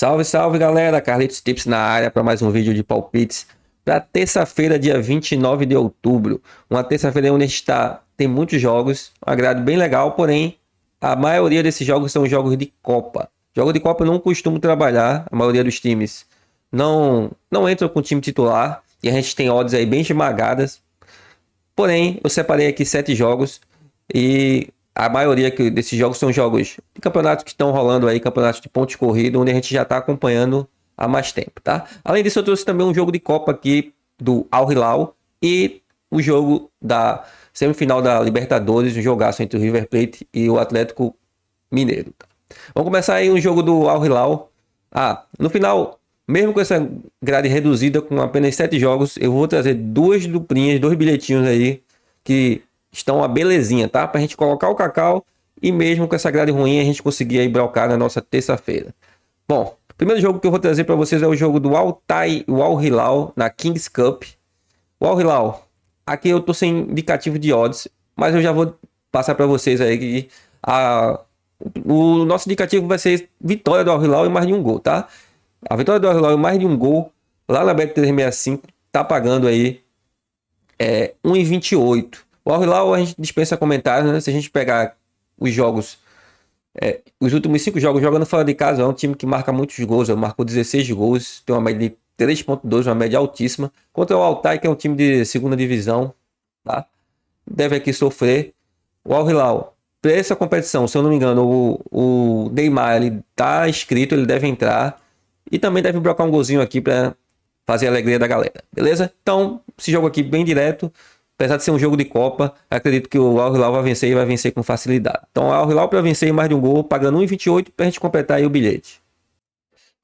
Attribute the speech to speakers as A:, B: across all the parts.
A: Salve, salve galera, Carlitos Tips na área para mais um vídeo de palpites para terça-feira, dia 29 de outubro. Uma terça-feira onde a gente tem muitos jogos, um agrado bem legal, porém a maioria desses jogos são jogos de Copa. Jogo de Copa eu não costumo trabalhar, a maioria dos times não entram com o time titular e a gente tem odds aí bem esmagadas. Porém, eu separei aqui 7 jogos e a maioria desses jogos são jogos de campeonatos que estão rolando aí, campeonatos de pontos corridos, onde a gente já está acompanhando há mais tempo, tá? Além disso, eu trouxe também um jogo de Copa aqui do Al Hilal e o jogo da semifinal da Libertadores, um jogaço entre o River Plate e o Atlético Mineiro. Tá? Vamos começar aí um jogo do Al Hilal. No final, mesmo com essa grade reduzida, com apenas 7 jogos, eu vou trazer duas duplinhas, dois bilhetinhos aí que estão uma belezinha, tá? Pra gente colocar o cacau e mesmo com essa grade ruim a gente conseguir aí brocar na nossa terça-feira. Bom, o primeiro jogo que eu vou trazer para vocês é o jogo do Al Hilal na Kings Cup. O Al Hilal, aqui eu tô sem indicativo de odds, mas eu já vou passar para vocês aí que o nosso indicativo vai ser vitória do Al Hilal e mais de um gol, tá? A vitória do Al Hilal e mais de um gol lá na Bet365 tá pagando aí 1,28. O Al Hilal a gente dispensa comentários, né? Se a gente pegar os jogos, os últimos 5 jogos jogando fora de casa, é um time que marca muitos gols, marcou 16 gols, tem uma média de 3,2, uma média altíssima, contra o Altai, que é um time de segunda divisão, tá? Deve aqui sofrer. O Al Hilal, para essa competição, se eu não me engano, o Neymar, ele tá inscrito, ele deve entrar, e também deve blocar um golzinho aqui para fazer a alegria da galera, beleza? Então, esse jogo aqui bem direto. Apesar de ser um jogo de Copa, acredito que o Al Hilal vai vencer e vai vencer com facilidade. Então, o Al Hilal para vencer mais de um gol, pagando 1,28 para a gente completar aí o bilhete.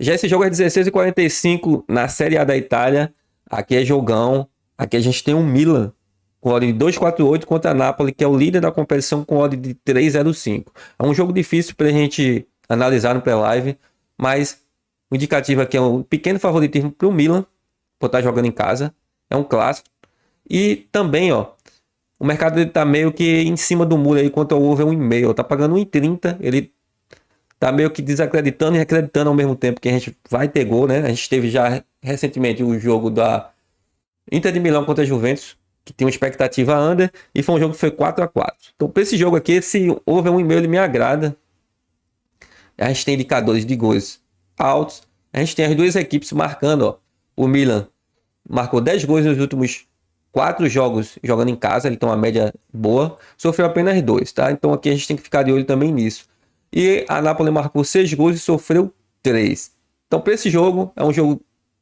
A: Já esse jogo é 16,45 na Série A da Itália. Aqui é jogão. Aqui a gente tem um Milan com odd de 2,48 contra a Napoli, que é o líder da competição com odd de 3,05. É um jogo difícil para a gente analisar no pré-live, mas o indicativo aqui é um pequeno favoritismo para o Milan, por estar jogando em casa. É um clássico. E também, ó, o mercado ele tá meio que em cima do muro aí quanto ao over 1,5. Tá pagando 1,30. Ele tá meio que desacreditando e acreditando ao mesmo tempo que a gente vai ter gol, né? A gente teve já recentemente o jogo da Inter de Milão contra a Juventus, que tem uma expectativa under, e foi um jogo que foi 4-4. Então, para esse jogo aqui, esse over 1,5 ele me agrada. A gente tem indicadores de gols altos. A gente tem as duas equipes marcando, ó. O Milan marcou 10 gols nos últimos 4 jogos jogando em casa, ele tem uma média boa, sofreu apenas 2, tá? Então aqui a gente tem que ficar de olho também nisso. E a Napoli marcou 6 gols e sofreu 3. Então para esse jogo, é um jogo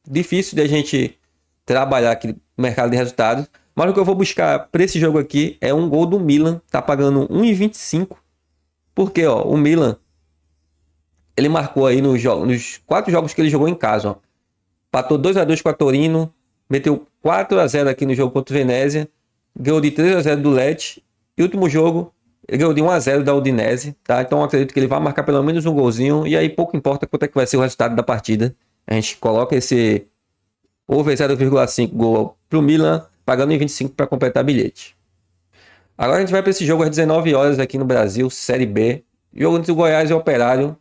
A: difícil de a gente trabalhar aqui no mercado de resultados, mas o que eu vou buscar para esse jogo aqui é um gol do Milan, tá pagando 1,25, porque ó, o Milan, ele marcou aí nos 4 jogos que ele jogou em casa, ó. Empatou 2-2 com a Torino, meteu 4-0 aqui no jogo contra o Venezia, ganhou de 3-0 do Lecce, e o último jogo ele ganhou de 1-0 da Udinese, tá? Então eu acredito que ele vai marcar pelo menos um golzinho, e aí pouco importa quanto é que vai ser o resultado da partida. A gente coloca esse over 0,5 gol pro Milan, pagando em 25 para completar bilhete. Agora a gente vai para esse jogo às 19 horas aqui no Brasil, Série B, jogo entre o Goiás e o Operário,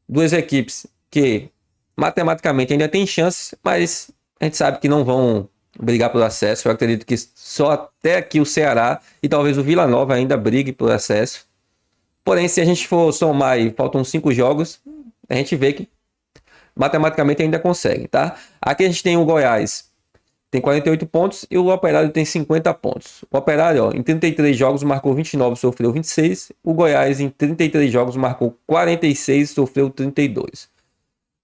A: duas equipes que matematicamente ainda tem chances, mas a gente sabe que não vão brigar pelo acesso. Eu acredito que só até aqui o Ceará e talvez o Vila Nova ainda brigue pelo acesso. Porém, se a gente for somar e faltam 5 jogos, a gente vê que matematicamente ainda consegue, tá? Aqui a gente tem o Goiás, tem 48 pontos e o Operário tem 50 pontos. O Operário, ó, em 33 jogos marcou 29, sofreu 26. O Goiás em 33 jogos marcou 46, sofreu 32.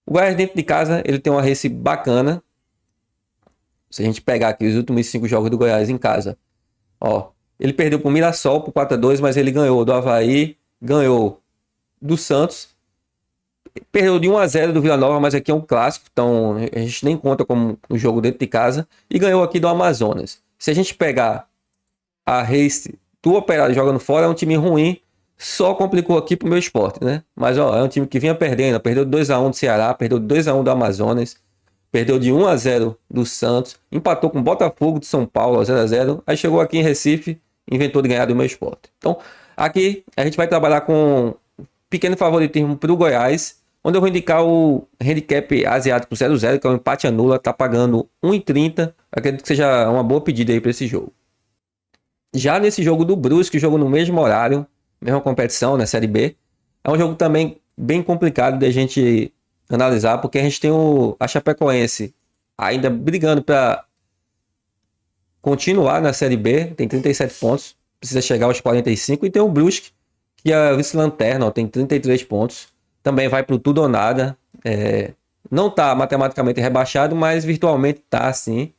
A: O Goiás dentro de casa, ele tem uma race bacana. Se a gente pegar aqui os últimos 5 jogos do Goiás em casa, ó, ele perdeu para o Mirassol por 4-2, mas ele ganhou do Avaí, ganhou do Santos, perdeu de 1-0 do Vila Nova, mas aqui é um clássico, então a gente nem conta como um jogo dentro de casa, e ganhou aqui do Amazonas. Se a gente pegar a race do Operário jogando fora, é um time ruim, só complicou aqui pro meu esporte, né? Mas ó, é um time que vinha perdendo, perdeu 2-1 do Ceará, perdeu 2-1 do Amazonas, perdeu de 1-0 do Santos, empatou com o Botafogo de São Paulo 0-0, aí chegou aqui em Recife, inventou de ganhar do meu esporte. Então, aqui a gente vai trabalhar com pequeno favoritismo para o Goiás, onde eu vou indicar o handicap asiático 0-0, que é um empate anula, tá pagando 1,30. Acredito que seja uma boa pedida aí para esse jogo. Já nesse jogo do Brusque, jogo no mesmo horário, mesma competição, né, Série B, é um jogo também bem complicado de a gente analisar, porque a gente tem a Chapecoense ainda brigando para continuar na Série B, tem 37 pontos, precisa chegar aos 45, e tem o Brusque, que é a vice-lanterna, tem 33 pontos, também vai para o tudo ou nada, não está matematicamente rebaixado, mas virtualmente está sim,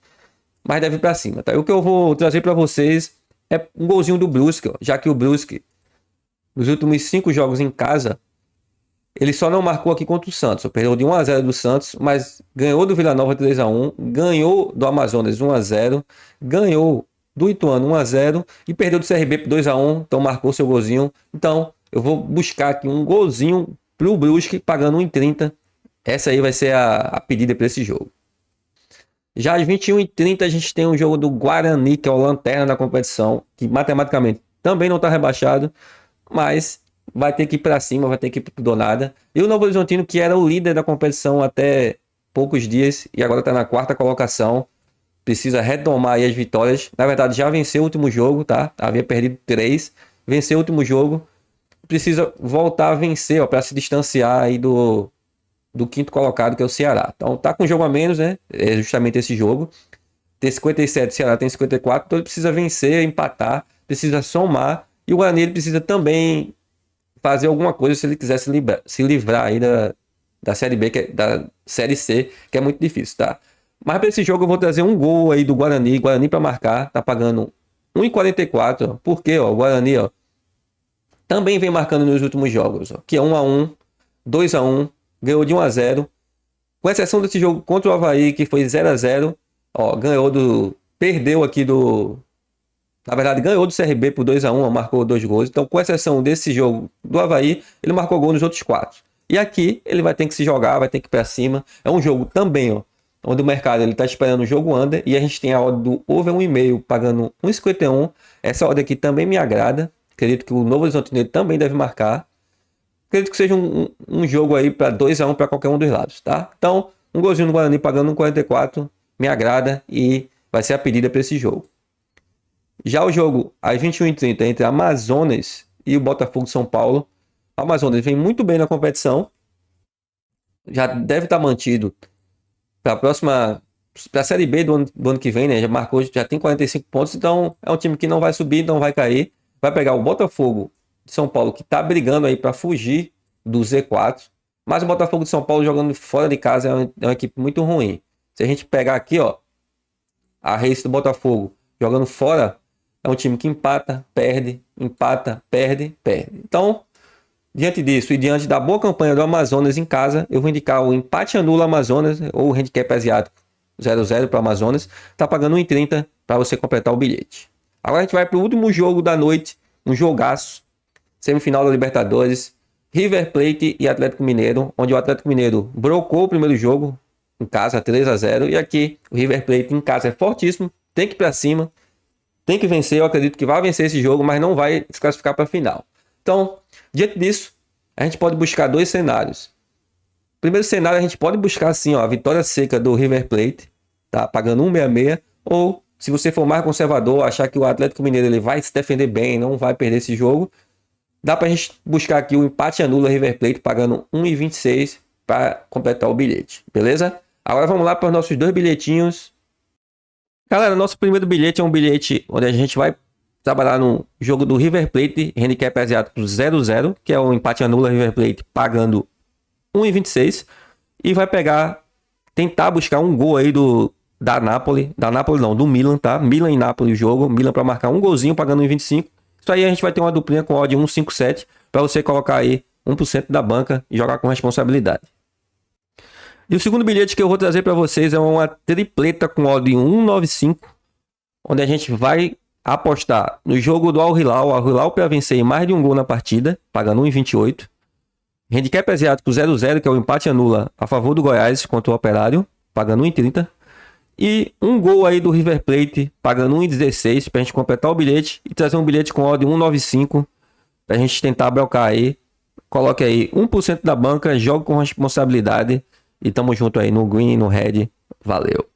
A: mas deve ir para cima. Tá? E o que eu vou trazer para vocês é um golzinho do Brusque, ó, já que o Brusque, nos últimos 5 jogos em casa, ele só não marcou aqui contra o Santos. Perdeu de 1-0 do Santos, mas ganhou do Vila Nova 3-1, ganhou do Amazonas 1-0, ganhou do Ituano 1-0 e perdeu do CRB por 2-1, então marcou seu golzinho. Então, eu vou buscar aqui um golzinho pro Brusque, pagando 1,30. Essa aí vai ser a pedida para esse jogo. Já às 21h30 a gente tem um jogo do Guarani, que é o lanterna da competição, que matematicamente também não está rebaixado, mas vai ter que ir para cima, vai ter que ir para tudo nada. E o Novo Horizontino, que era o líder da competição até poucos dias e agora está na 4ª colocação, precisa retomar aí as vitórias. Na verdade, já venceu o último jogo, tá? Havia perdido 3, venceu o último jogo, precisa voltar a vencer para se distanciar aí do 5º colocado, que é o Ceará. Então tá com um jogo a menos, né? É justamente esse jogo. Tem 57, o Ceará tem 54, então ele precisa vencer, empatar, precisa somar. E o Guarani ele precisa também fazer alguma coisa se ele quiser se livrar aí da Série B, da Série C, que é muito difícil, tá? Mas para esse jogo eu vou trazer um gol aí do Guarani para marcar, tá pagando 1,44, porque ó, o Guarani ó, também vem marcando nos últimos jogos, ó, que é 1-1, 2-1, ganhou de 1-0, com exceção desse jogo contra o Avaí, que foi 0-0, ó, perdeu aqui na verdade, ganhou do CRB por 2-1, marcou 2 gols. Então, com exceção desse jogo do Avaí, ele marcou gol nos outros 4. E aqui, ele vai ter que se jogar, vai ter que ir para cima. É um jogo também, ó, onde o mercado está esperando o jogo under. E a gente tem a odd do over 1,5, pagando 1,51. Essa odd aqui também me agrada. Acredito que o Novo Horizontino também deve marcar. Acredito que seja um jogo aí para 2-1 para qualquer um dos lados, tá? Então, um golzinho do Guarani pagando 1,44 me agrada e vai ser a pedida para esse jogo. Já o jogo às 21h30 entre Amazonas e o Botafogo de São Paulo. O Amazonas vem muito bem na competição. Já deve estar mantido para a próxima, para a Série B do ano que vem, né? Já marcou, já tem 45 pontos. Então é um time que não vai subir, não vai cair. Vai pegar o Botafogo de São Paulo, que está brigando aí para fugir do Z4. Mas o Botafogo de São Paulo jogando fora de casa é uma equipe muito ruim. Se a gente pegar aqui, ó, a race do Botafogo jogando fora, é um time que empata, perde, perde. Então, diante disso e diante da boa campanha do Amazonas em casa, eu vou indicar o empate anula Amazonas ou o handicap asiático 0-0 para o Amazonas. Tá pagando 1,30 para você completar o bilhete. Agora a gente vai para o último jogo da noite, um jogaço, semifinal da Libertadores, River Plate e Atlético Mineiro, onde o Atlético Mineiro brocou o primeiro jogo em casa, 3-0, e aqui o River Plate em casa é fortíssimo, tem que ir para cima. Tem que vencer, eu acredito que vai vencer esse jogo, mas não vai se classificar para a final. Então, diante disso, a gente pode buscar 2 cenários. Primeiro cenário, a gente pode buscar assim, ó, a vitória seca do River Plate, tá? Pagando 1,66. Ou, se você for mais conservador, achar que o Atlético Mineiro ele vai se defender bem, não vai perder esse jogo, dá para a gente buscar aqui o empate anula River Plate, pagando 1,26 para completar o bilhete. Beleza? Agora vamos lá para os nossos 2 bilhetinhos. Galera, nosso primeiro bilhete é um bilhete onde a gente vai trabalhar no jogo do River Plate, handicap asiático 0-0, que é o empate anula River Plate pagando 1,26. E vai tentar buscar um gol aí do Milan, tá? Milan e Napoli o jogo, Milan para marcar um golzinho pagando 1,25. Isso aí a gente vai ter uma duplinha com odd 1,57 para você colocar aí 1% da banca e jogar com responsabilidade. E o segundo bilhete que eu vou trazer para vocês é uma tripleta com odd 1,95, onde a gente vai apostar no jogo do Al Hilal para vencer mais de um gol na partida, pagando 1,28. Handicap asiático 0-0, que é o empate anula a favor do Goiás contra o Operário, pagando 1,30. E um gol aí do River Plate, pagando 1,16, para a gente completar o bilhete e trazer um bilhete com odd 1,95, para a gente tentar brocar aí Coloque aí 1% da banca, jogue com responsabilidade. E tamo junto aí no green e no red. Valeu.